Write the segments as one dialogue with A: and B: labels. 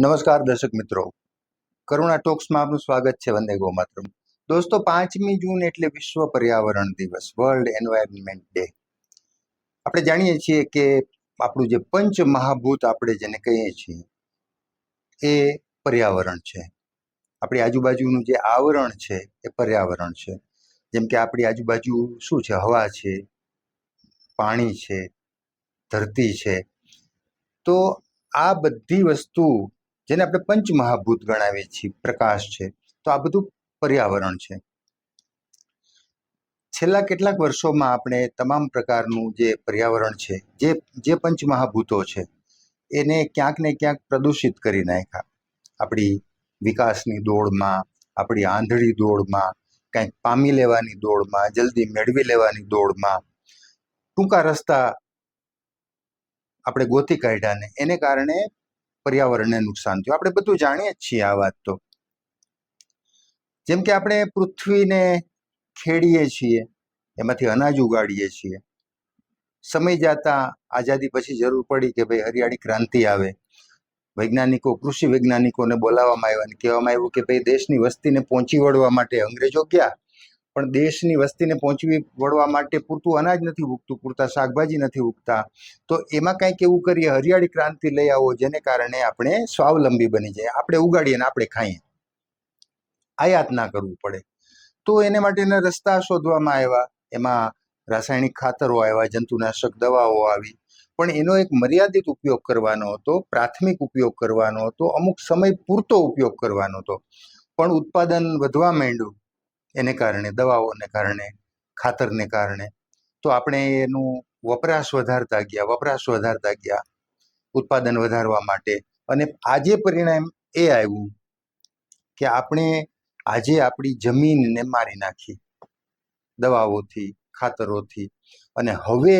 A: નમસ્કાર દર્શક મિત્રો, કરુણા ટોક્સમાં આપનું સ્વાગત છે. વંદે ગો માતરમ. દોસ્તો, 5મી જૂન એટલે વિશ્વ પર્યાવરણ દિવસ, વર્લ્ડ એન્વાયરમેન્ટ ડે. આપણે જાણીએ છીએ કે આપણું જે પંચ મહાભૂત આપણે જેને કહીએ છીએ એ પર્યાવરણ છે. આપણી આજુબાજુનું જે આવરણ છે એ પર્યાવરણ છે. જેમ કે આપણી આજુબાજુ શું છે? હવા છે, પાણી છે, ધરતી છે. તો આ બધી વસ્તુ જેને આપણે પંચમહાભૂત ગણાવીએ છીએ, પ્રકાશ છે, તો આ બધું પર્યાવરણ છે. છેલ્લા કેટલાક વર્ષોમાં આપણે તમામ પ્રકારનું જે પર્યાવરણ છે, જે પંચમહાભૂતો છે, એને ક્યાંક ને ક્યાંક પ્રદૂષિત કરી નાખ્યા. આપણી વિકાસની દોડમાં, આપણી આંધળી દોડમાં, કંઈક પામી લેવાની દોડમાં, જલ્દી મેળવી લેવાની દોડમાં, ટૂંકા રસ્તા આપણે ગોતી કાઢ્યા ને એને કારણે પર્યાવરણને નુકસાન થયું. આપણે બધું જાણીએ જ છીએ આ વાત. તો જેમ કે આપણે પૃથ્વીને ખેડીએ છીએ, એમાંથી અનાજ ઉગાડીએ છીએ. સમય જતા આઝાદી પછી જરૂર પડી કે ભાઈ હરિયાળી ક્રાંતિ આવે. વૈજ્ઞાનિકો, કૃષિ વૈજ્ઞાનિકોને બોલાવવામાં આવ્યા અને કહેવામાં આવ્યું કે ભાઈ દેશની વસ્તીને પહોંચી વળવા માટે અંગ્રેજો ગયા, પણ દેશની વસ્તીને પહોંચી વળવા માટે પૂરતું અનાજ નથી ઉગતું, પૂરતા શાકભાજી નથી ઉગતા. તો એમાં કંઈક એવું કરીએ, હરિયાળી ક્રાંતિ લઈ આવો જેને કારણે આપણે સ્વાવલંબી બની જાય, આપણે ઉગાડીએ ને આપણે ખાઈએ, આયાત ના કરવું પડે. તો એને માટેના રસ્તા શોધવામાં આવ્યા. એમાં રાસાયણિક ખાતરો આવ્યા, જંતુનાશક દવાઓ આવી, પણ એનો એક મર્યાદિત ઉપયોગ કરવાનો હતો, પ્રાથમિક ઉપયોગ કરવાનો હતો, અમુક સમય પૂરતો ઉપયોગ કરવાનો હતો. પણ ઉત્પાદન વધવા માંડ્યું એને કારણે, દવાઓને કારણે, ખાતરને કારણે. તો આપણે એનું વપરાશ વધારતા ગયા ઉત્પાદન વધારવા માટે. અને આજે પરિણામ એ આવ્યું કે આપણે આજે આપણી જમીનને મારી નાખી દવાઓથી, ખાતરોથી. અને હવે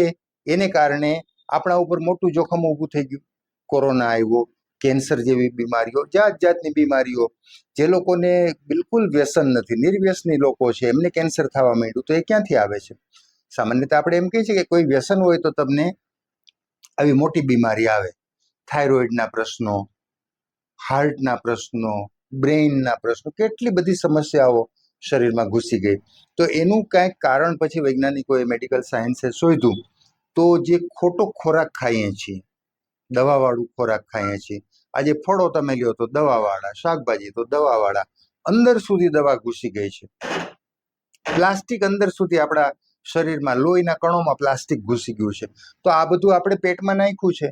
A: એને કારણે આપણા ઉપર મોટું જોખમ ઊભું થઈ ગયું. કોરોના આવ્યો, કેન્સર જેવી બીમારીઓ, જાત જાતની બીમારીઓ. જે લોકોને બિલકુલ વ્યસન નથી, નિર્વ્યસની લોકો છે, એમને કેન્સર થવા માંડ્યું. તો એ ક્યાંથી આવે છે? સામાન્યતઃ આપણે એમ કહીએ છીએ કે કોઈ વ્યસન હોય તો તમને આવી મોટી બીમારી આવે. થાઇરોઇડના પ્રશ્નો, હાર્ટના પ્રશ્નો, બ્રેઇનના પ્રશ્નો, કેટલી બધી સમસ્યાઓ શરીરમાં ઘૂસી ગઈ. તો એનું કાંઈક કારણ પછી વૈજ્ઞાનિકોએ, મેડિકલ સાયન્સે શોધ્યું. તો જે ખોટો ખોરાક ખાઈએ છીએ, દવાવાળું ખોરાક ખાઈએ છીએ. આજે ફળો તમે લ્યો તો દવાવાળા, શાકભાજી તો દવાવાળા, અંદર સુધી દવા ઘૂસી ગઈ છે. પ્લાસ્ટિક અંદર સુધી આપણા શરીરમાં, લોહીના કણોમાં પ્લાસ્ટિક ઘૂસી ગયું છે. તો આ બધું આપણે પેટમાં નાખ્યું છે.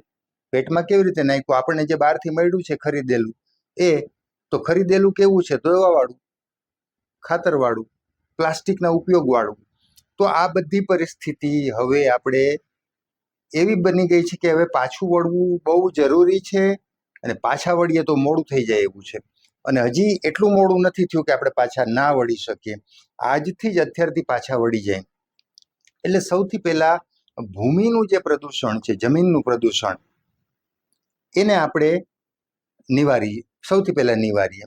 A: પેટમાં કેવી રીતે નાખ્યું? આપણને જે બહારથી મળ્યું છે ખરીદેલું, એ તો ખરીદેલું કેવું છે? દવાવાળું, ખાતરવાળું, પ્લાસ્ટિકના ઉપયોગવાળું. તો આ બધી પરિસ્થિતિ હવે આપણે એવી બની ગઈ છે કે હવે પાછું વળવું બહુ જરૂરી છે. અને પાછા વળીએ તો મોડું થઈ જાય એવું છે. અને હજી એટલું મોડું નથી થયું કે આપણે પાછા ના વળી શકીએ. આજથી જ, અત્યારથી પાછા વળી જાય. એટલે સૌથી પહેલા ભૂમિનું જે પ્રદૂષણ છે, જમીનનું પ્રદૂષણ, એને આપણે સૌથી પહેલા નિવારીએ.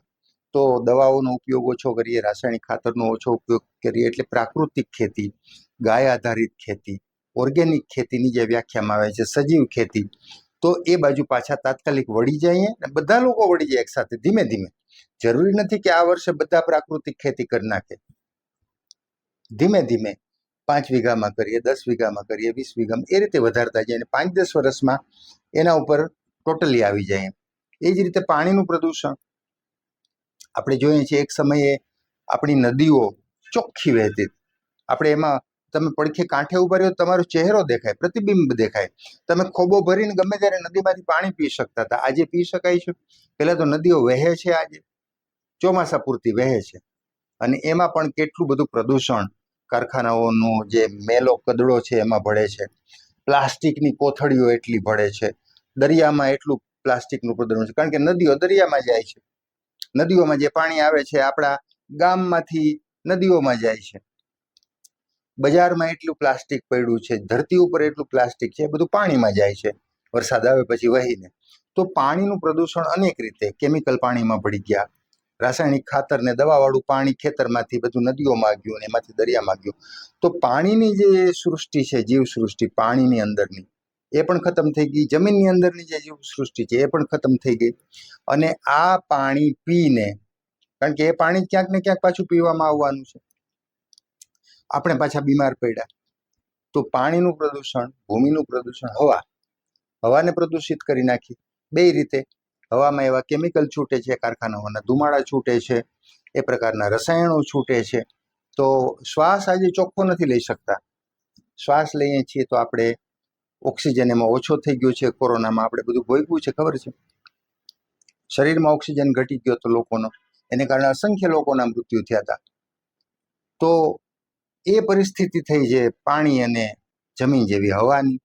A: તો દવાઓનો ઉપયોગ ઓછો કરીએ, રાસાયણિક ખાતરનો ઓછો ઉપયોગ કરીએ. એટલે પ્રાકૃતિક ખેતી, ગાય આધારિત ખેતી, ઓર્ગેનિક ખેતીની જે વ્યાખ્યામાં આવે છે, સજીવ ખેતી. તો એ બાજુ પાછા તાત્કાલિક વળી જઈએ. બધા લોકો વળી જાય એકસાથે, ધીમે ધીમે. જરૂરી નથી કે આ વર્ષે બધા પ્રાકૃતિક ખેતી કરી નાખે. ધીમે ધીમે 5 વીઘામાં કરીએ, 10 વીઘામાં કરીએ, 20 વીઘામાં, એ રીતે વધારતા જાય. અને 5-10 વર્ષમાં એના ઉપર ટોટલી આવી જાય. એ જ રીતે પાણીનું પ્રદૂષણ આપણે જોઈએ છીએ. એક સમયે આપણી નદીઓ ચોખ્ખી વહેતી. આપણે એમાં તમે પડખે કાંઠે ઉભા રહ્યો, તમારો ચહેરો દેખાય, પ્રતિબિંબ દેખાય. તમે ખોબો ભરીને ગમે ત્યારે નદીમાંથી પાણી પી શકતા હતા. આજે પી શકાય છે? પહેલા તો નદીઓ વહે છે, આજે ચોમાસા પૂરતી વહે છે. અને એમાં પણ કેટલું બધું પ્રદૂષણ, કારખાનાઓનો જે મેલો કદડો છે એમાં ભળે છે. પ્લાસ્ટિકની કોથળીઓ એટલી ભળે છે. દરિયામાં એટલું પ્લાસ્ટિકનું પ્રદૂષણ છે, કારણ કે નદીઓ દરિયામાં જાય છે. નદીઓમાં જે પાણી આવે છે આપણા ગામમાંથી નદીઓમાં જાય છે. બજારમાં એટલું પ્લાસ્ટિક પડ્યું છે, ધરતી ઉપર એટલું પ્લાસ્ટિક છે, બધું પાણીમાં જાય છે વરસાદ આવે પછી વહીને. તો પાણીનું પ્રદૂષણ અનેક રીતે. કેમિકલ પાણીમાં ભળી ગયા, રાસાયણિક ખાતર ને દવાવાળું પાણી ખેતરમાંથી બધું નદીઓમાં ગયું અને એમાંથી દરિયામાં ગયું. તો પાણીની જે સૃષ્ટિ છે, જીવ સૃષ્ટિ પાણીની અંદરની, એ પણ ખતમ થઈ ગઈ, જમીનની અંદરની જે જીવસૃષ્ટિ છે એ પણ ખતમ થઈ ગઈ. અને આ પાણી પીને, કારણ કે એ પાણી ક્યાંક ને ક્યાંક પાછું પીવામાં આવવાનું છે, આપણે પાછા બીમાર પડ્યા. તો પાણીનું પ્રદૂષણ, ભૂમિનું પ્રદૂષણ, હવાને પ્રદૂષિત કરી નાખી. બે રીતે હવામાં એવા કેમિકલ છૂટે છે, કારખાનાઓના ધુમાડા છૂટે છે, એ પ્રકારના રસાયણો છૂટે છે. તો શ્વાસ આજે ચોખ્ખો નથી લઈ શકતા. શ્વાસ લઈએ છીએ તો આપણે ઓક્સિજન એમાં ઓછો થઈ ગયો છે. કોરોનામાં આપણે બધું ભોગવ્યું છે, ખબર છે. શરીરમાં ઓક્સિજન ઘટી ગયો તો લોકોનો, એને કારણે અસંખ્ય લોકોના મૃત્યુ થયા હતા. તો એ પરિસ્થિતિ થઈ છે પાણી અને જમીન જેવી હવાની.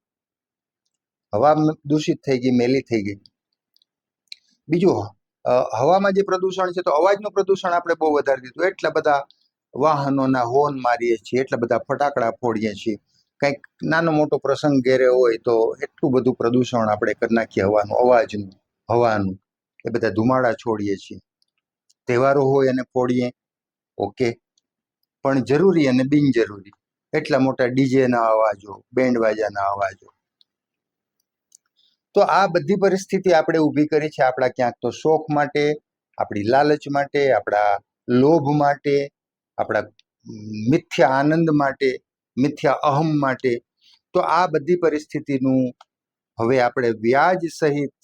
A: હવા દૂષિત થઈ ગઈ, મેલી થઈ ગઈ. બીજું, હવામાં જે પ્રદૂષણ છે, તો અવાજનું પ્રદૂષણ આપણે બહુ વધારી દીધું. એટલા બધા વાહનોના હોર્ન મારીએ છીએ, એટલા બધા ફટાકડા ફોડીએ છીએ. કંઈક નાનો મોટો પ્રસંગ ઘેરે હોય તો એટલું બધું પ્રદૂષણ આપણે કરી નાખીએ, અવાજનું, હવાનું. એ બધા ધુમાડા છોડીએ છીએ. તહેવારો હોય અને ફોડીએ, ઓકે, પણ જરૂરી અને બિનજરૂરી એટલા મોટા ડીજેના અવાજો, બેન્ડ વાજાના અવાજો. તો આ બધી પરિસ્થિતિ આપણે ઊભી કરી છે આપણા ક્યાંક તો શોખ માટે, આપણી લાલચ માટે, આપણા લોભ માટે, આપણા મિથ્યા આનંદ માટે, મિથ્યા અહમ માટે. તો આ બધી પરિસ્થિતિનું હવે આપણે વ્યાજ સહિત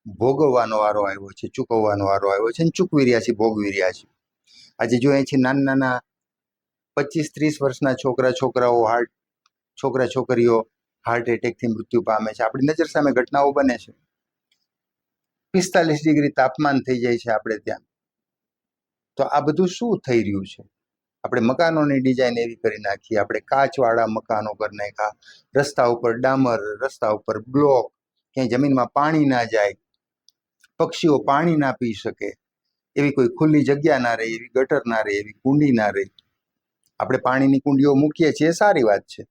A: ભોગવવાનો વારો આવ્યો છે, ચૂકવવાનો વારો આવ્યો છે, અને ચૂકવી રહ્યા છીએ, ભોગવી રહ્યા છીએ. આજે જો અહીંથી નાના 25-30 વર્ષના છોકરા છોકરીઓ હાર્ટ એટેકથી મૃત્યુ પામે છે. આપણી નજર સામે ઘટનાઓ બને છે. 45 ડિગ્રી તાપમાન થઈ જાય છે આપણે ત્યાં. તો આ બધું શું થઈ રહ્યું છે? આપણે મકાનોની ડિઝાઇન એવી કરી નાખી, આપણે કાચવાળા મકાનો કરી નાખ્યા, રસ્તા ઉપર ડામર, રસ્તા ઉપર બ્લોક, ક્યાંય જમીનમાં પાણી ના જાય, પક્ષીઓ પાણી ના પી શકે, એવી કોઈ ખુલ્લી જગ્યા ના રહે, એવી ગટર ના રહે, એવી કુંડી ના રહે. આપણે પાણીની કુંડીઓ મૂકીએ છીએ, સારી વાત છે.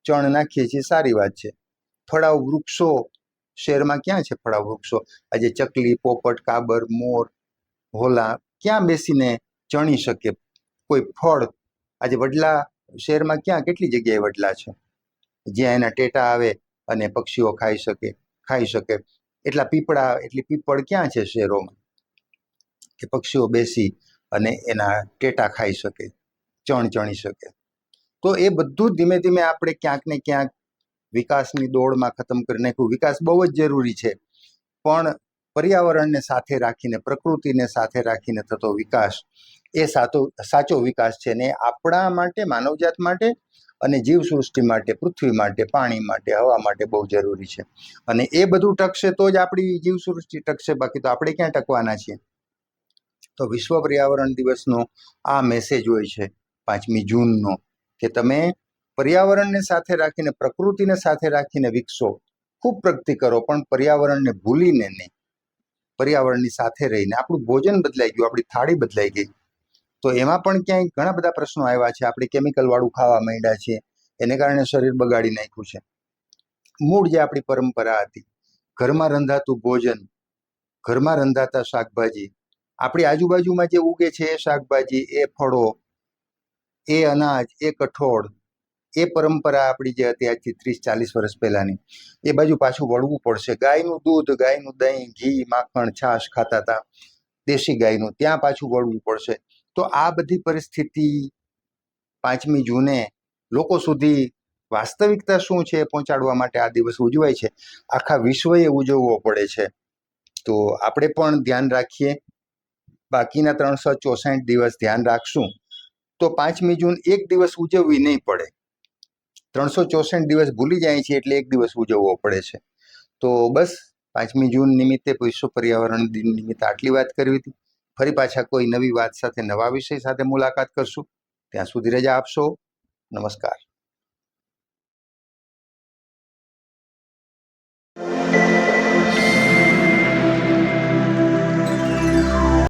A: ચણ નાખીએ છીએ, સારી વાત છે. ફળાવ વૃક્ષો શહેરમાં ક્યાં છે? ફળાવ વૃક્ષો આજે ચકલી, પોપટ, કાબર, મોર, હોલા ક્યાં બેસીને ચણી શકે કોઈ ફળ? આજે વડલા શહેરમાં ક્યાં, કેટલી જગ્યાએ વડલા છે જ્યાં એના ટેટા આવે અને પક્ષીઓ ખાઈ શકે. એટલા એટલી પીપળ ક્યાં છે શહેરોમાં કે પક્ષીઓ બેસી અને એના ટેટા ખાઈ શકે, ચણી શકે? તો એ બધું ધીમે ધીમે આપણે ક્યાંક ને ક્યાંક વિકાસની દોડમાં ખતમ કરી નાખ્યું. વિકાસ બહુ જ જરૂરી છે, પણ પર્યાવરણને સાથે રાખીને, પ્રકૃતિને સાથે રાખીને થતો વિકાસ એ સાચો વિકાસ છે. ને આપણા માટે, માનવજાત માટે અને જીવસૃષ્ટિ માટે, પૃથ્વી માટે, પાણી માટે, હવા માટે બહુ જરૂરી છે. અને એ બધું ટકશે તો જ આપણી જીવસૃષ્ટિ ટકશે, બાકી તો આપણે ક્યાં ટકવાના છીએ? તો વિશ્વ પર્યાવરણ દિવસનો આ મેસેજ હોય છે 5મી જૂનનો, કે તમે પર્યાવરણને સાથે રાખીને, પ્રકૃતિને સાથે રાખીને વિકસો, ખૂબ પ્રગતિ કરો, પણ પર્યાવરણને ભૂલીને નહીં. પર્યાવરણની સાથે રહીને. આપણું ભોજન બદલાઈ ગયું, આપણી થાળી બદલાઈ ગઈ. તો એમાં પણ ક્યાંય ઘણા બધા પ્રશ્નો આવ્યા છે. આપણે કેમિકલ વાળું ખાવા માંડ્યા છીએ, એને કારણે શરીર બગાડી નાખ્યું છે. મૂળ જે આપણી પરંપરા હતી, ઘરમાં રંધાતું ભોજન, ઘરમાં રંધાતા શાકભાજી, આપણી આજુબાજુમાં જે ઉગે છે એ શાકભાજી, એ ફળો, એ અનાજ, એ કઠોળ, એ પરંપરા આપણી જે હતી આજથી 30-40 વર્ષ પહેલાની, એ બાજુ પાછું વળવું પડશે. ગાયનું દૂધ, ગાયનું દહીં, ઘી, માખણ, છાશ ખાતા હતા, દેશી ગાયનું, ત્યાં પાછું વળવું પડશે. તો આ બધી પરિસ્થિતિ 5મી જૂને લોકો સુધી વાસ્તવિકતા શું છે પહોંચાડવા માટે આ દિવસ ઉજવાય છે. આખા વિશ્વએ ઉજવવો પડે છે. તો આપણે પણ ધ્યાન રાખીએ. બાકીના 364 દિવસ ધ્યાન રાખશું તો 5મી જૂન એક દિવસ ઉજવવી નહીં પડે. 364 દિવસ ભૂલી જાય છે એટલે એક દિવસ ઉજવવો પડે છે. તો બસ 5મી જૂન નિમિત્તે, વિશ્વ પર્યાવરણ દિન નિમિત્તે આટલી વાત કરવી હતી. ફરી પાછા કોઈ નવી વાત સાથે, નવા વિષય સાથે મુલાકાત કરશું. ત્યાં સુધી રજા આપશો. નમસ્કાર.